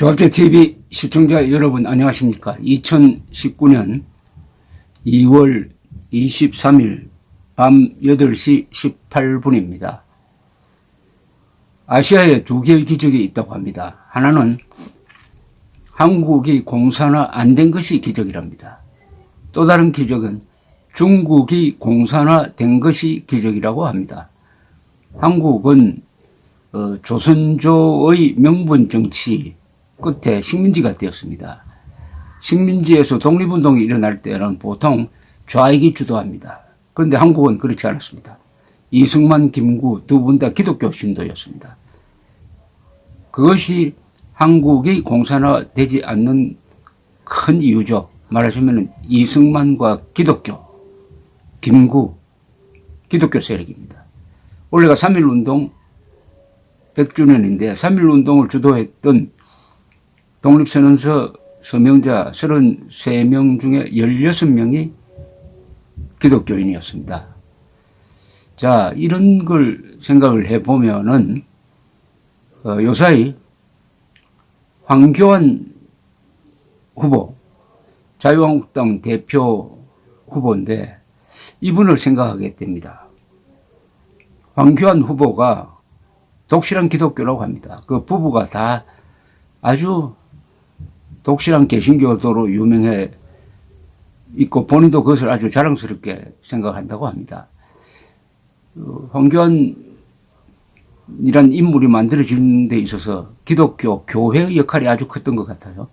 조합제TV 시청자 여러분 안녕하십니까. 2019년 2월 23일 밤 8시 18분입니다. 아시아에 두 개의 기적이 있다고 합니다. 하나는 한국이 공산화 안 된 것이 기적이랍니다. 또 다른 기적은 중국이 공산화 된 것이 기적이라고 합니다. 한국은 조선조의 명분 정치 끝에 식민지가 되었습니다. 식민지에서 독립운동이 일어날 때는 보통 좌익이 주도합니다. 그런데 한국은 그렇지 않았습니다. 이승만, 김구 두 분 다 기독교 신도였습니다. 그것이 한국이 공산화되지 않는 큰 이유죠. 말하자면 이승만과 기독교, 김구, 기독교 세력입니다. 올해가 3.1운동 100주년인데 3.1운동을 주도했던 독립선언서 서명자 33명 중에 16명이 기독교인이었습니다. 자, 이런 걸 생각을 해보면은, 요사이 황교안 후보, 자유한국당 대표 후보인데, 이분을 생각하게 됩니다. 황교안 후보가 독실한 기독교라고 합니다. 그 부부가 다 아주 독실한 개신교도로 유명해 있고 본인도 그것을 아주 자랑스럽게 생각한다고 합니다. 황교안이란 인물이 만들어지는 데 있어서 기독교 교회의 역할이 아주 컸던 것 같아요.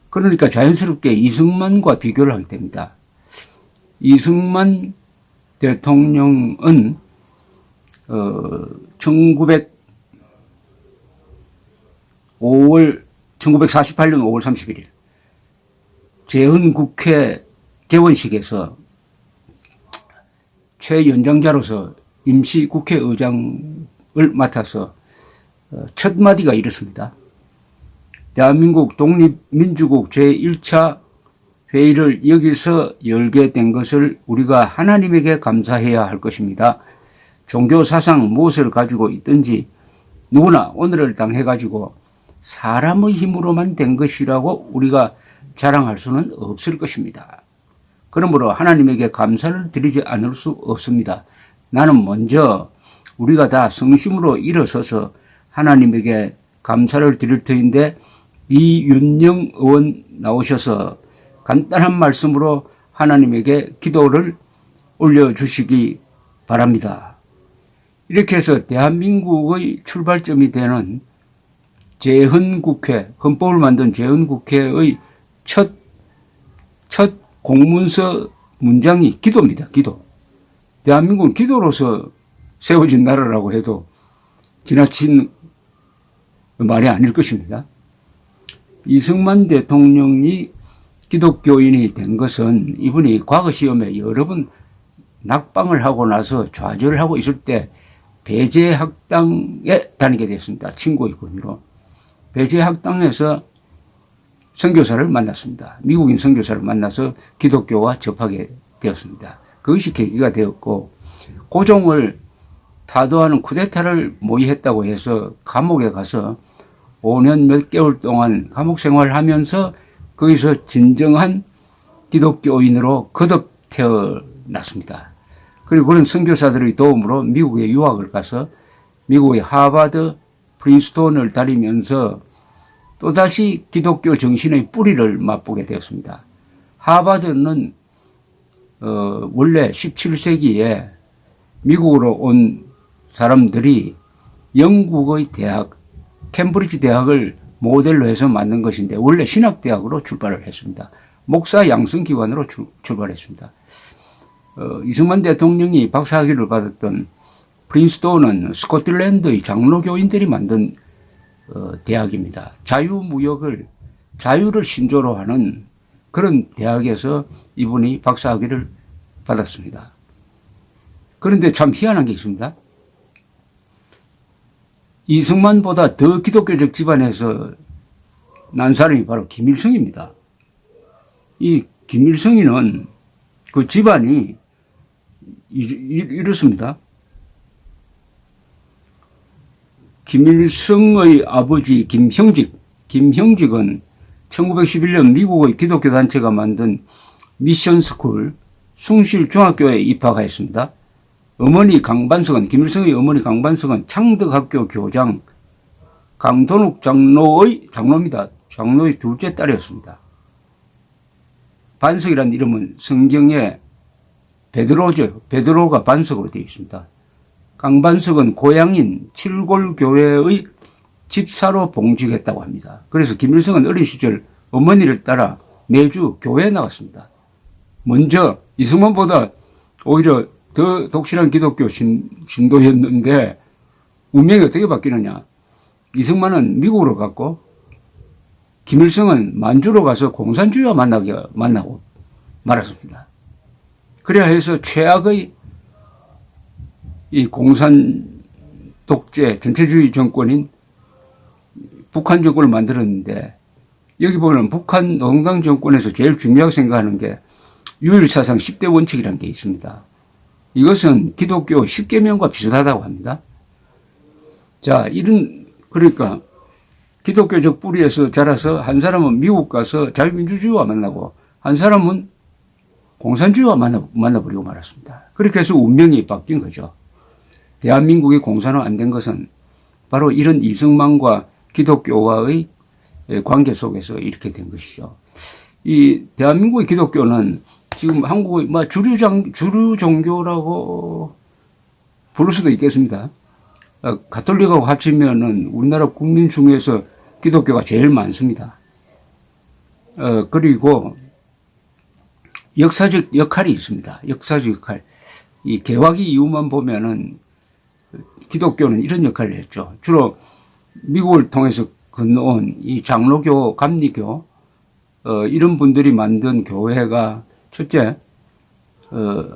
그러니까 자연스럽게 이승만과 비교를 하게 됩니다. 이승만 대통령은 1948년 5월 31일 재헌국회 개원식에서 최연장자로서 임시국회의장을 맡아서 첫 마디가 이렇습니다. 대한민국 독립민주국 제1차 회의를 여기서 열게 된 것을 우리가 하나님에게 감사해야 할 것입니다. 종교사상 무엇을 가지고 있든지 누구나 오늘을 당해가지고 사람의 힘으로만 된 것이라고 우리가 자랑할 수는 없을 것입니다. 그러므로 하나님에게 감사를 드리지 않을 수 없습니다. 나는 먼저 우리가 다 성심으로 일어서서 하나님에게 감사를 드릴 터인데 이윤영 의원 나오셔서 간단한 말씀으로 하나님에게 기도를 올려주시기 바랍니다. 이렇게 해서 대한민국의 출발점이 되는 재헌국회, 헌법을 만든 재헌국회의 첫 공문서 문장이 기도입니다. 기도. 대한민국은 기도로서 세워진 나라라고 해도 지나친 말이 아닐 것입니다. 이승만 대통령이 기독교인이 된 것은 이분이 과거 시험에 여러 번 낙방을 하고 나서 좌절을 하고 있을 때 배제학당에 다니게 됐습니다. 친구의 권유로. 배제학당에서 선교사를 만났습니다. 미국인 선교사를 만나서 기독교와 접하게 되었습니다. 그것이 계기가 되었고 고종을 타도하는 쿠데타를 모의했다고 해서 감옥에 가서 5년 몇 개월 동안 감옥 생활을 하면서 거기서 진정한 기독교인으로 거듭 태어났습니다. 그리고 그런 선교사들의 도움으로 미국에 유학을 가서 미국의 하버드, 프린스톤을 다니면서 또다시 기독교 정신의 뿌리를 맛보게 되었습니다. 하버드는 원래 17세기에 미국으로 온 사람들이 영국의 대학, 캠브리지 대학을 모델로 해서 만든 것인데 원래 신학대학으로 출발을 했습니다. 목사 양성기관으로 출발했습니다. 이승만 대통령이 박사학위를 받았던 프린스톤은 스코틀랜드의 장로교인들이 만든 대학입니다. 자유를 신조로 하는 그런 대학에서 이분이 박사학위를 받았습니다. 그런데 참 희한한 게 있습니다. 이승만보다 더 기독교적 집안에서 난 사람이 바로 김일성입니다. 이 김일성이는 그 집안이 이렇습니다. 김일성의 아버지 김형직, 김형직은 1911년 미국의 기독교 단체가 만든 미션스쿨 숭실중학교에 입학하였습니다. 어머니 강반석은, 김일성의 어머니 강반석은 창덕학교 교장 강돈욱 장로입니다. 장로의 둘째 딸이었습니다. 반석이라는 이름은 성경에 베드로죠. 베드로가 반석으로 되어 있습니다. 강반석은 고향인 칠골교회의 집사로 봉직했다고 합니다. 그래서 김일성은 어린 시절 어머니를 따라 매주 교회에 나갔습니다. 먼저 이승만보다 오히려 더 독실한 기독교 신도였는데 운명이 어떻게 바뀌느냐. 이승만은 미국으로 갔고 김일성은 만주로 가서 공산주의와 만나고 말았습니다. 그래야 해서 최악의 이 공산 독재 전체주의 정권인 북한 정권을 만들었는데, 여기 보면 북한 노동당 정권에서 제일 중요하게 생각하는 게 유일사상 10대 원칙이라는 게 있습니다. 이것은 기독교 10계명과 비슷하다고 합니다. 자, 그러니까 기독교적 뿌리에서 자라서 한 사람은 미국 가서 자유민주주의와 만나고 한 사람은 공산주의와 만나버리고 말았습니다. 그렇게 해서 운명이 바뀐 거죠. 대한민국이 공산화 안 된 것은 바로 이런 이승만과 기독교와의 관계 속에서 이렇게 된 것이죠. 이 대한민국의 기독교는 지금 한국의 주류 종교라고 부를 수도 있겠습니다. 가톨릭하고 합치면은 우리나라 국민 중에서 기독교가 제일 많습니다. 그리고 역사적 역할이 있습니다. 역사적 역할. 이 개화기 이후만 보면은 기독교는 이런 역할을 했죠. 주로 미국을 통해서 건너온 이 장로교, 감리교, 이런 분들이 만든 교회가 첫째,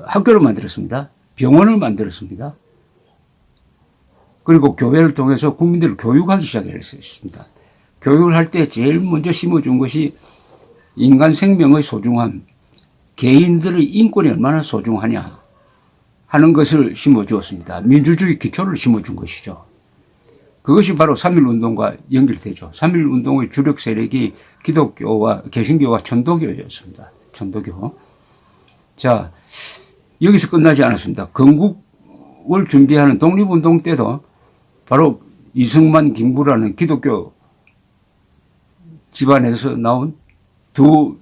학교를 만들었습니다. 병원을 만들었습니다. 그리고 교회를 통해서 국민들을 교육하기 시작했습니다. 교육을 할 때 제일 먼저 심어준 것이 인간 생명의 소중함, 개인들의 인권이 얼마나 소중하냐 하는 것을 심어주었습니다. 민주주의 기초를 심어준 것이죠. 그것이 바로 3.1운동과 연결되죠. 3.1운동의 주력 세력이 기독교와 개신교와 천도교였습니다. 천도교. 자, 여기서 끝나지 않았습니다. 건국을 준비하는 독립운동 때도 바로 이승만, 김구라는 기독교 집안에서 나온 두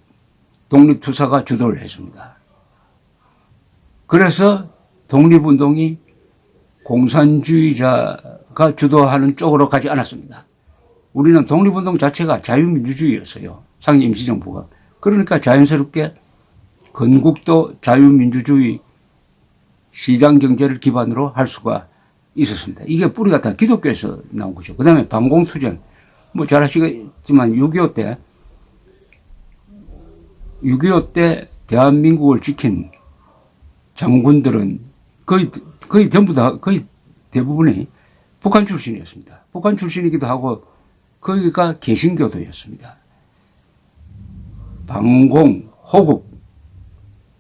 독립투사가 주도를 했습니다. 그래서 독립운동이 공산주의자가 주도하는 쪽으로 가지 않았습니다. 우리는 독립운동 자체가 자유민주주의였어요. 상해 임시정부가. 그러니까 자연스럽게 건국도 자유민주주의 시장경제를 기반으로 할 수가 있었습니다. 이게 뿌리가 다 기독교에서 나온 거죠. 그 다음에 반공수전. 잘 아시겠지만 6.25 때 대한민국을 지킨 장군들은 거의 전부 다, 거의 대부분이 북한 출신이었습니다. 북한 출신이기도 하고 거기가 개신교도였습니다. 반공, 호국,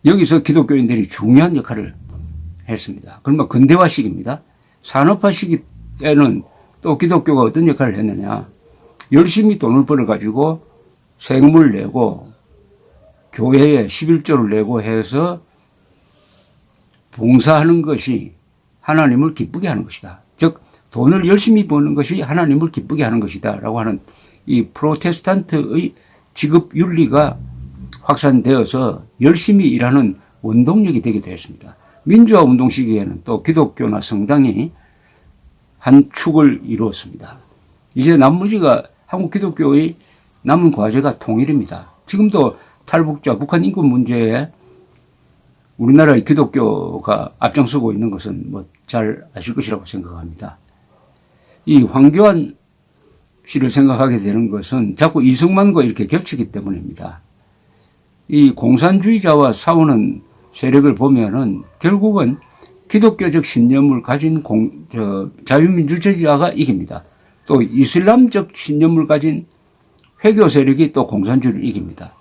여기서 기독교인들이 중요한 역할을 했습니다. 그러면 근대화 시기입니다. 산업화 시기 때는 또 기독교가 어떤 역할을 했느냐. 열심히 돈을 벌어가지고 세금을 내고 교회에 11조를 내고 해서 봉사하는 것이 하나님을 기쁘게 하는 것이다. 즉 돈을 열심히 버는 것이 하나님을 기쁘게 하는 것이다 라고 하는 이 프로테스탄트의 직업 윤리가 확산되어서 열심히 일하는 원동력이 되게 되었습니다. 민주화 운동 시기에는 또 기독교나 성당이 한 축을 이루었습니다. 이제 나머지가 한국 기독교의 남은 과제가 통일입니다. 지금도 탈북자, 북한 인권 문제에 우리나라의 기독교가 앞장서고 있는 것은 잘 아실 것이라고 생각합니다. 이 황교안 씨를 생각하게 되는 것은 자꾸 이승만과 이렇게 겹치기 때문입니다. 이 공산주의자와 싸우는 세력을 보면은 결국은 기독교적 신념을 가진 자유민주주의자가 이깁니다. 또 이슬람적 신념을 가진 회교 세력이 또 공산주의를 이깁니다.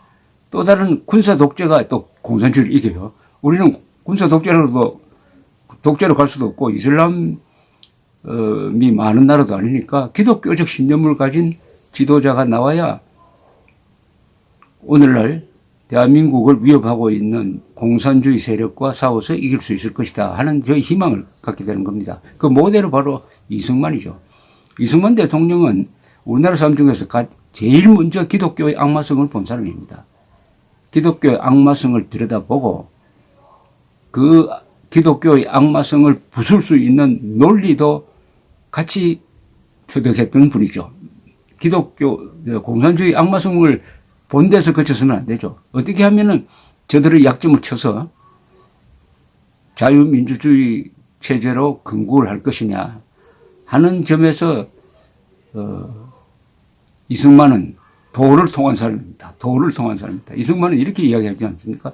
또 다른 군사 독재가 또 공산주의를 이겨요. 우리는 군사 독재로 갈 수도 없고 이슬람이 많은 나라도 아니니까 기독교적 신념을 가진 지도자가 나와야 오늘날 대한민국을 위협하고 있는 공산주의 세력과 싸워서 이길 수 있을 것이다 하는 저희 희망을 갖게 되는 겁니다. 그 모델은 바로 이승만이죠. 이승만 대통령은 우리나라 사람 중에서 제일 먼저 기독교의 악마성을 본 사람입니다. 기독교의 악마성을 들여다보고 그 기독교의 악마성을 부술 수 있는 논리도 같이 터득했던 분이죠. 기독교, 공산주의 악마성을 본 데서 그쳐서는 안 되죠. 어떻게 하면은 저들의 약점을 쳐서 자유민주주의 체제로 건국을 할 것이냐 하는 점에서 이승만은 도를 통한 사람입니다. 도를 통한 사람입니다. 이승만은 이렇게 이야기하지 않습니까?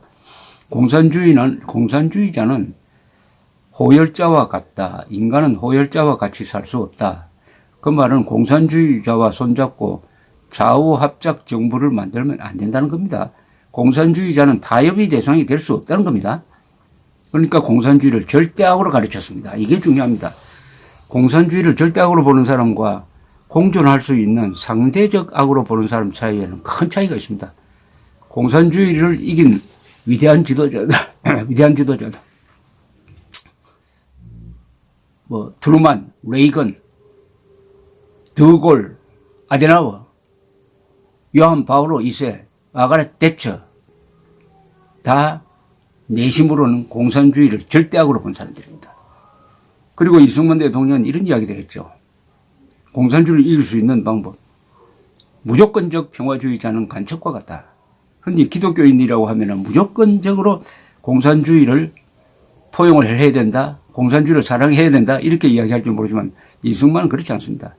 공산주의자는 호열자와 같다. 인간은 호열자와 같이 살 수 없다. 그 말은 공산주의자와 손잡고 좌우합작 정부를 만들면 안 된다는 겁니다. 공산주의자는 타협의 대상이 될 수 없다는 겁니다. 그러니까 공산주의를 절대악으로 가르쳤습니다. 이게 중요합니다. 공산주의를 절대악으로 보는 사람과 공존할 수 있는 상대적 악으로 보는 사람 사이에는 큰 차이가 있습니다. 공산주의를 이긴 위대한 지도자다. 위대한 지도자다. 트루만, 레이건, 드골, 아데나워, 요한 바오로 2세, 마가렛 대처 다 내심으로는 공산주의를 절대악으로 본 사람들입니다. 그리고 이승만 대통령은 이런 이야기도 했죠. 공산주의를 이길 수 있는 방법. 무조건적 평화주의자는 간첩과 같다. 흔히 기독교인이라고 하면 무조건적으로 공산주의를 포용을 해야 된다. 공산주의를 사랑해야 된다. 이렇게 이야기할 줄 모르지만 이승만은 그렇지 않습니다.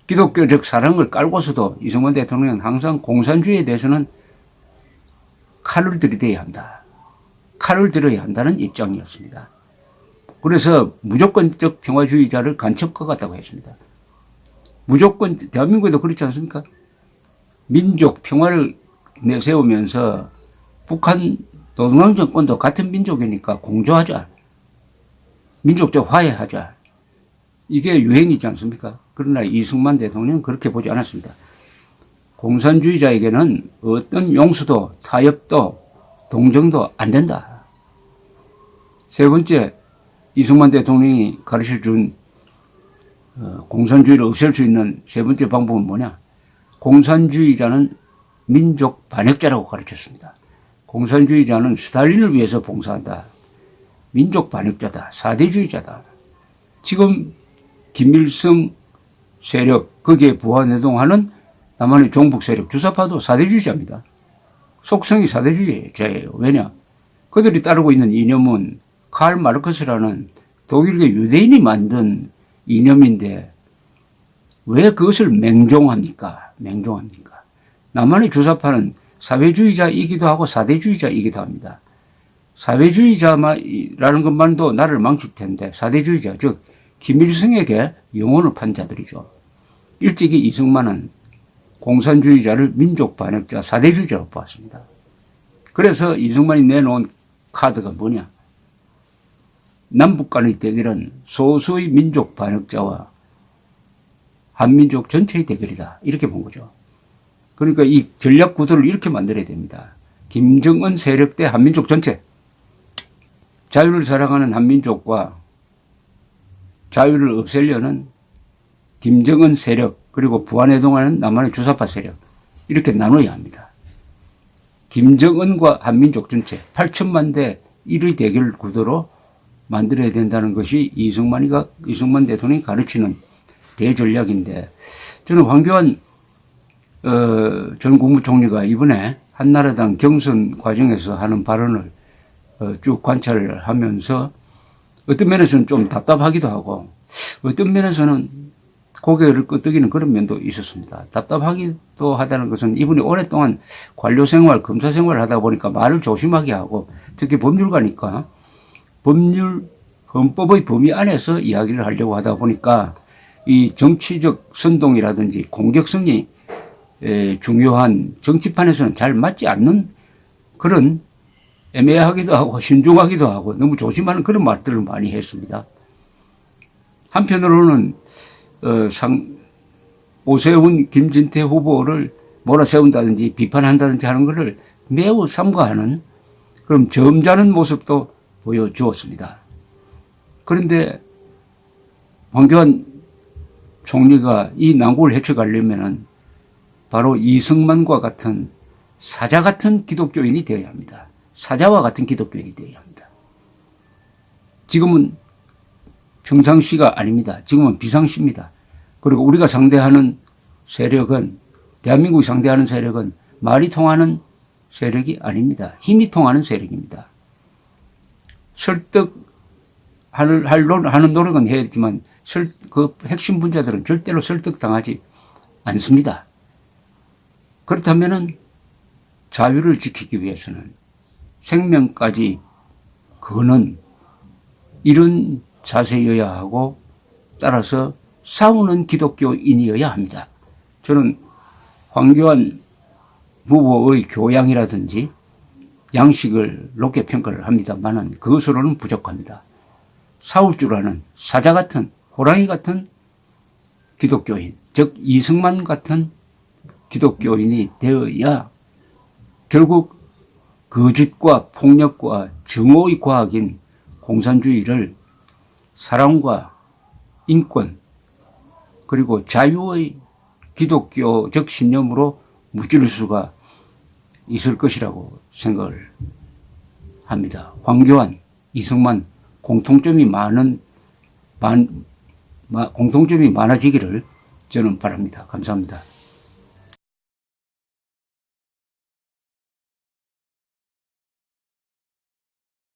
기독교적 사랑을 깔고서도 이승만 대통령은 항상 공산주의에 대해서는 칼을 들이대야 한다. 칼을 들어야 한다는 입장이었습니다. 그래서 무조건적 평화주의자를 간첩과 같다고 했습니다. 무조건 대한민국에도 그렇지 않습니까? 민족 평화를 내세우면서 북한 노동당 정권도 같은 민족이니까 공조하자. 민족적 화해하자. 이게 유행이지 않습니까? 그러나 이승만 대통령은 그렇게 보지 않았습니다. 공산주의자에게는 어떤 용서도 타협도 동정도 안 된다. 세 번째, 이승만 대통령이 가르쳐준 공산주의를 없앨 수 있는 세 번째 방법은 뭐냐? 공산주의자는 민족 반역자라고 가르쳤습니다. 공산주의자는 스탈린을 위해서 봉사한다. 민족 반역자다. 사대주의자다. 지금 김일성 세력, 거기에 부하내동하는 남한의 종북 세력, 주사파도 사대주의자입니다. 속성이 사대주의자예요. 왜냐? 그들이 따르고 있는 이념은 칼 마르크스라는 독일계 유대인이 만든 이념인데 왜 그것을 맹종합니까? 맹종합니까? 남한의 주사파는 사회주의자이기도 하고 사대주의자이기도 합니다. 사회주의자라는 것만도 나를 망칠 텐데 사대주의자, 즉 김일성에게 영혼을 판 자들이죠. 일찍이 이승만은 공산주의자를 민족 반역자, 사대주의자로 보았습니다. 그래서 이승만이 내놓은 카드가 뭐냐? 남북 간의 대결은 소수의 민족 반역자와 한민족 전체의 대결이다. 이렇게 본 거죠. 그러니까 이 전략 구도를 이렇게 만들어야 됩니다. 김정은 세력 대 한민족 전체. 자유를 사랑하는 한민족과 자유를 없애려는 김정은 세력, 그리고 부안해동하는 남한의 주사파 세력. 이렇게 나눠야 합니다. 김정은과 한민족 전체 8천만 대 1의 대결 구도로 만들어야 된다는 것이 이승만 대통령이 가르치는 대전략인데, 저는 황교안 전 국무총리가 이번에 한나라당 경선 과정에서 하는 발언을 쭉 관찰을 하면서 어떤 면에서는 좀 답답하기도 하고 어떤 면에서는 고개를 끄덕이는 그런 면도 있었습니다. 답답하기도 하다는 것은 이분이 오랫동안 관료 생활, 검사 생활을 하다 보니까 말을 조심하게 하고 특히 법률가니까 헌법의 범위 안에서 이야기를 하려고 하다 보니까 이 정치적 선동이라든지 공격성이 중요한 정치판에서는 잘 맞지 않는 그런 애매하기도 하고 신중하기도 하고 너무 조심하는 그런 말들을 많이 했습니다. 한편으로는 오세훈, 김진태 후보를 몰아세운다든지 비판한다든지 하는 것을 매우 삼가하는 그런 점잖은 모습도 보여주었습니다. 그런데 황교안 총리가 이 난국을 헤쳐가려면은 바로 이승만과 같은 사자 같은 기독교인이 되어야 합니다. 사자와 같은 기독교인이 되어야 합니다. 지금은 평상시가 아닙니다. 지금은 비상시입니다. 그리고 우리가 상대하는 세력은, 대한민국이 상대하는 세력은 말이 통하는 세력이 아닙니다. 힘이 통하는 세력입니다. 하는 노력은 해야지만 그 핵심 분자들은 절대로 설득당하지 않습니다. 그렇다면은 자유를 지키기 위해서는 생명까지 거는 이런 자세여야 하고 따라서 싸우는 기독교인이어야 합니다. 저는 황교안 후보의 교양이라든지 양식을 높게 평가를 합니다만은 그것으로는 부족합니다. 싸울 줄 아는 사자 같은 호랑이 같은 기독교인, 즉 이승만 같은 기독교인이 되어야 결국 거짓과 폭력과 증오의 과학인 공산주의를 사랑과 인권 그리고 자유의 기독교적 신념으로 무찌를 수가 있을 것이라고 생각을 합니다. 황교안, 이승만 공통점이 많아지기를 저는 바랍니다. 감사합니다.